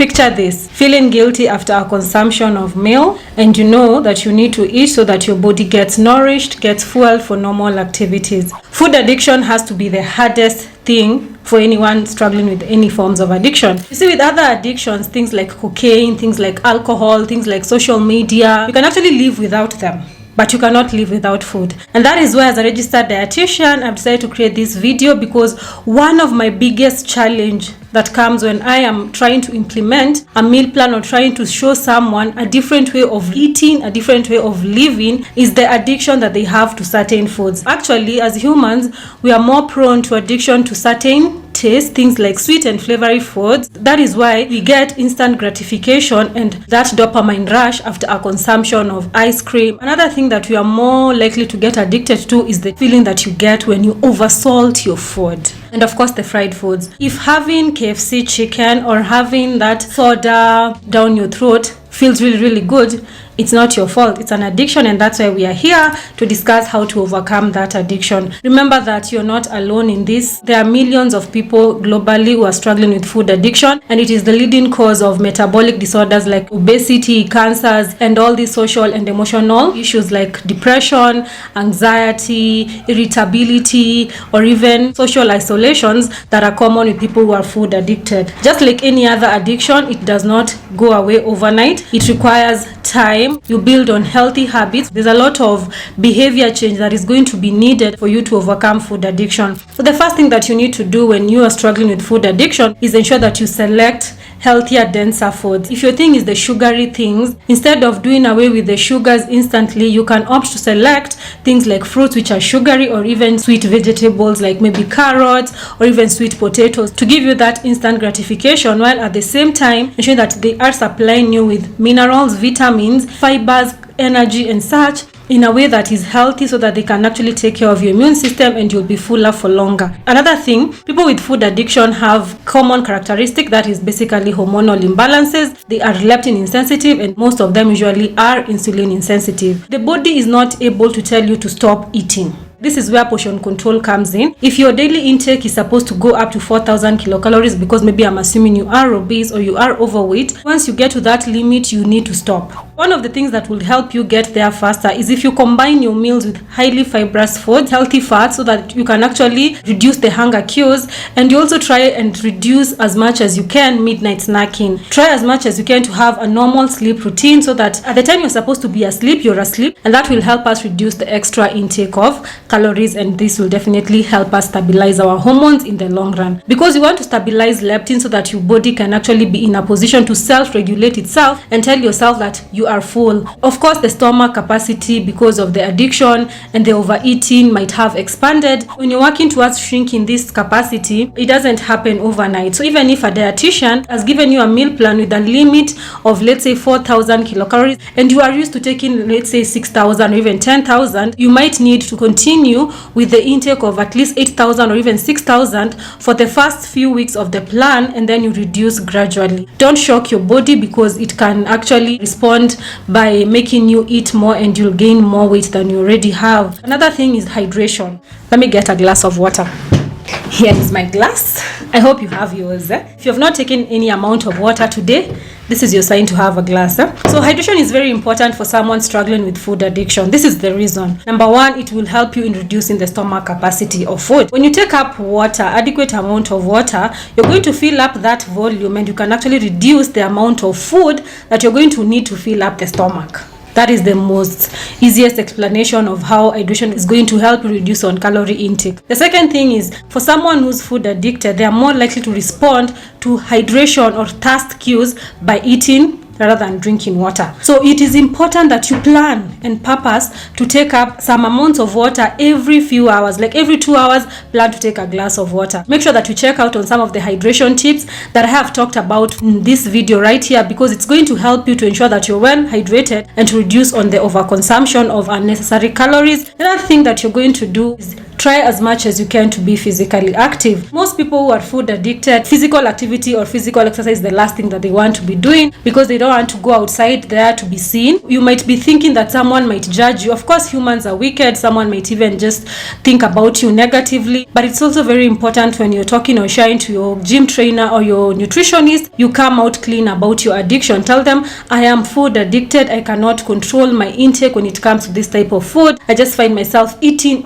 Picture this, feeling guilty after a consumption of meal, and you know that you need to eat so that your body gets nourished, gets fueled for normal activities. Food addiction has to be the hardest thing for anyone struggling with any forms of addiction. You see, with other addictions, things like cocaine, things like alcohol, things like social media, you can actually live without them. But you cannot live without food. And that is why, as a registered dietitian, I've decided to create this video, because one of my biggest challenge that comes when I am trying to implement a meal plan or trying to show someone a different way of eating, a different way of living, is the addiction that they have to certain foods. Actually, as humans, we are more prone to addiction to certain taste, things like sweet and flavory foods. That is why we get instant gratification and that dopamine rush after a consumption of ice cream. Another thing that we are more likely to get addicted to is the feeling that you get when you oversalt your food. And of course, the fried foods. If having KFC chicken or having that soda down your throat feels really, really good, it's not your fault. It's an addiction, and that's why we are here to discuss how to overcome that addiction. Remember that you're not alone in this. There are millions of people globally who are struggling with food addiction, and it is the leading cause of metabolic disorders like obesity, cancers, and all these social and emotional issues like depression, anxiety, irritability, or even social isolations that are common with people who are food addicted. Just like any other addiction, it does not go away overnight. It requires time. You build on healthy habits. There's a lot of behavior change that is going to be needed for you to overcome food addiction. So the first thing that you need to do when you are struggling with food addiction is ensure that you select healthier, denser foods. If your thing is the sugary things, instead of doing away with the sugars instantly, you can opt to select things like fruits which are sugary, or even sweet vegetables like maybe carrots or even sweet potatoes, to give you that instant gratification, while at the same time ensuring that they are supplying you with minerals, vitamins, fibers, energy and such in a way that is healthy, so that they can actually take care of your immune system and you'll be fuller for longer. Another thing, people with food addiction have common characteristic that is basically hormonal imbalances. They are leptin insensitive, and most of them usually are insulin insensitive. The body is not able to tell you to stop eating. This is where portion control comes in. If your daily intake is supposed to go up to 4,000 kilocalories, because maybe I'm assuming you are obese or you are overweight, once you get to that limit, you need to stop. One of the things that will help you get there faster is if you combine your meals with highly fibrous foods, healthy fats, so that you can actually reduce the hunger cues, and you also try and reduce as much as you can midnight snacking. Try as much as you can to have a normal sleep routine, so that at the time you're supposed to be asleep, you're asleep, and that will help us reduce the extra intake of calories, and this will definitely help us stabilize our hormones in the long run, because you want to stabilize leptin so that your body can actually be in a position to self-regulate itself and tell yourself that you are full. Of course, the stomach capacity, because of the addiction and the overeating, might have expanded. When you're working towards shrinking this capacity, it doesn't happen overnight. So even if a dietitian has given you a meal plan with a limit of, let's say, 4,000 kilocalories, and you are used to taking, let's say, 6,000 or even 10,000, you might need to continue with the intake of at least 8,000 or even 6,000 for the first few weeks of the plan, and then you reduce gradually. Don't shock your body, because it can actually respond by making you eat more, and you'll gain more weight than you already have. Another thing is hydration. Let me get a glass of water. Here is my glass. I hope you have yours. If you have not taken any amount of water today, this is your sign to have a glass. So hydration is very important for someone struggling with food addiction. This is the reason. Number one, it will help you in reducing the stomach capacity of food. When you take up water, adequate amount of water, you're going to fill up that volume, and you can actually reduce the amount of food that you're going to need to fill up the stomach. That is the most easiest explanation of how hydration is going to help you reduce on calorie intake. The second thing is, for someone who's food addicted, they are more likely to respond to hydration or thirst cues by eating rather than drinking water. So it is important that you plan and purpose to take up some amounts of water every few hours. Like every 2 hours, plan to take a glass of water. Make sure that you check out on some of the hydration tips that I have talked about in this video right here, because it's going to help you to ensure that you're well hydrated and to reduce on the overconsumption of unnecessary calories. Another thing that you're going to do is try as much as you can to be physically active. Most people who are food addicted, physical activity or physical exercise is the last thing that they want to be doing because they don't want to go outside there to be seen. You might be thinking that someone might judge you. Of course, humans are wicked. Someone might even just think about you negatively. But it's also very important when you're talking or sharing to your gym trainer or your nutritionist, you come out clean about your addiction. Tell them, I am food addicted. I cannot control my intake when it comes to this type of food. I just find myself eating.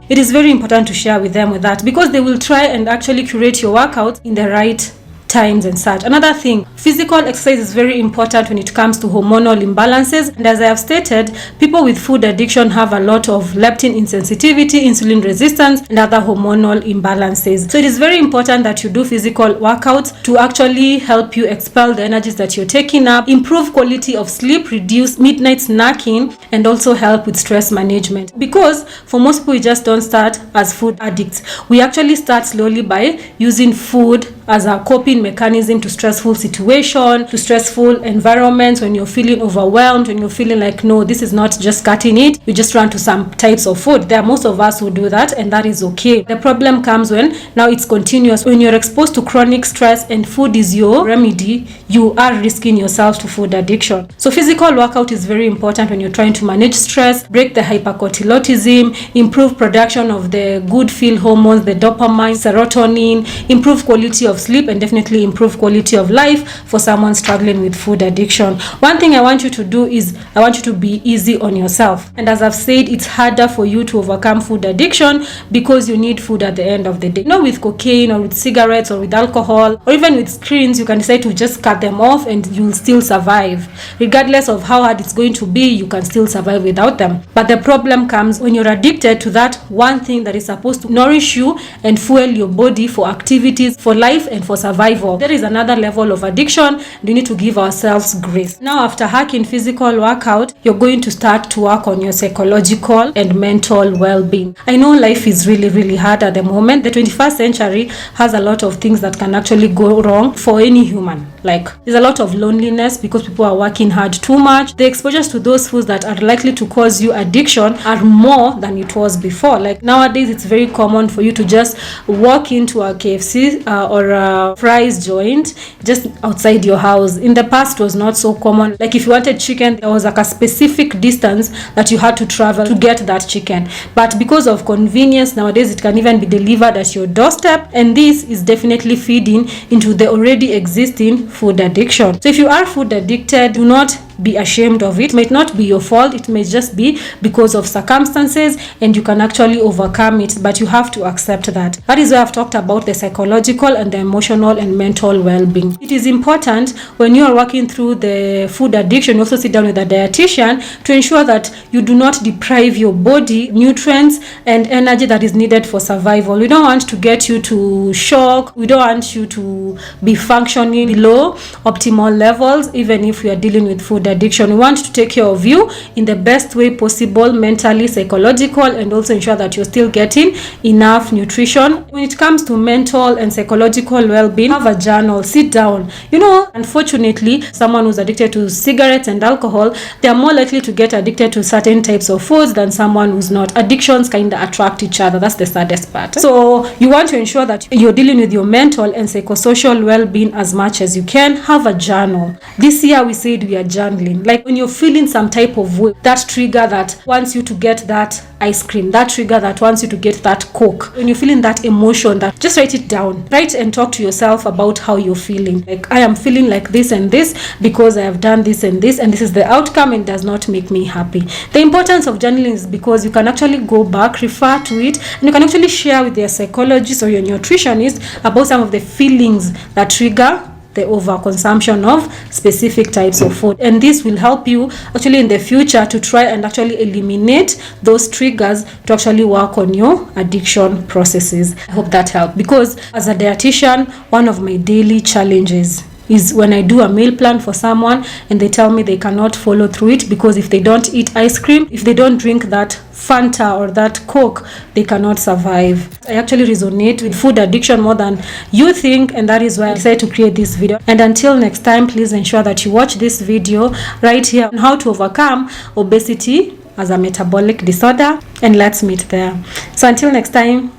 It is very important to share with them with that because they will try and actually curate your workouts in the right times and such. Another thing, physical exercise is very important when it comes to hormonal imbalances, and as I have stated, people with food addiction have a lot of leptin insensitivity, insulin resistance, and other hormonal imbalances. So it is very important that you do physical workouts to actually help you expel the energies that you're taking up, improve quality of sleep, reduce midnight snacking, and also help with stress management. Because for most people, we just don't start as food addicts. We actually start slowly by using food as a coping mechanism to stressful situation, to stressful environments, when you're feeling overwhelmed, when you're feeling like, no, this is not just cutting it, you just run to some types of food. There are most of us who do that, and that is okay. The problem comes when now it's continuous. When you're exposed to chronic stress and food is your remedy, you are risking yourself to food addiction. So physical workout is very important when you're trying to manage stress, break the hypercortisolism, improve production of the good feel hormones, the dopamine, serotonin, improve quality of sleep, and definitely improve quality of life for someone struggling with food addiction. One thing I want you to do is I want you to be easy on yourself. And as I've said, it's harder for you to overcome food addiction because you need food at the end of the day. With cocaine or with cigarettes or with alcohol or even with screens, you can decide to just cut them off and you'll still survive. Regardless of how hard it's going to be, you can still survive without them. But the problem comes when you're addicted to that one thing that is supposed to nourish you and fuel your body for activities, for life, and for survival. There is another level of addiction. We need to give ourselves grace. Now, after hacking physical workout, you're going to start to work on your psychological and mental well-being. I know life is really hard at the moment. The 21st century has a lot of things that can actually go wrong for any human. Like, there's a lot of loneliness because people are working hard too much. The exposures to those foods that are likely to cause you addiction are more than it was before. Like nowadays, it's very common for you to just walk into a KFC or a fries joint just outside your house. In the past, it was not so common. Like if you wanted chicken, there was like a specific distance that you had to travel to get that chicken. But because of convenience, nowadays it can even be delivered at your doorstep, and this is definitely feeding into the already existing food addiction. So if you are food addicted, do not be ashamed of it. It might not be your fault. It may just be because of circumstances, and you can actually overcome it, but you have to accept that. That is why I've talked about the psychological and the emotional and mental well-being. It is important when you are working through the food addiction, you also sit down with a dietitian to ensure that you do not deprive your body nutrients and energy that is needed for survival. We don't want to get you to shock. We don't want you to be functioning below optimal levels, even if we are dealing with food addiction. We want to take care of you in the best way possible, mentally, psychological, and also ensure that you're still getting enough nutrition. When it comes to mental and psychological well-being, have a journal, sit down. Unfortunately, someone who's addicted to cigarettes and alcohol, they are more likely to get addicted to certain types of foods than someone who's not. Addictions kind of attract each other. That's the saddest part. So you want to ensure that you're dealing with your mental and psychosocial well-being as much as you can. Have a journal. This year we said we are journaling. Like when you're feeling some type of way, that trigger that wants you to get that ice cream, that trigger that wants you to get that Coke, when you're feeling that emotion, that just write it down. Write and talk to yourself about how you're feeling. Like, I am feeling like this and this because I have done this and this is the outcome, and does not make me happy. The importance of journaling is because you can actually go back, refer to it, and you can actually share with your psychologist or your nutritionist about some of the feelings that trigger the overconsumption of specific types of food. And this will help you actually in the future to try and actually eliminate those triggers to actually work on your addiction processes. I hope that helped, because as a dietitian, one of my daily challenges is when I do a meal plan for someone and they tell me they cannot follow through it because if they don't eat ice cream, if they don't drink that Fanta or that Coke, they cannot survive. I actually resonate with food addiction more than you think, and that is why I decided to create this video. And until next time, please ensure that you watch this video right here on how to overcome obesity as a metabolic disorder, and let's meet there. So until next time,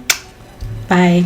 bye.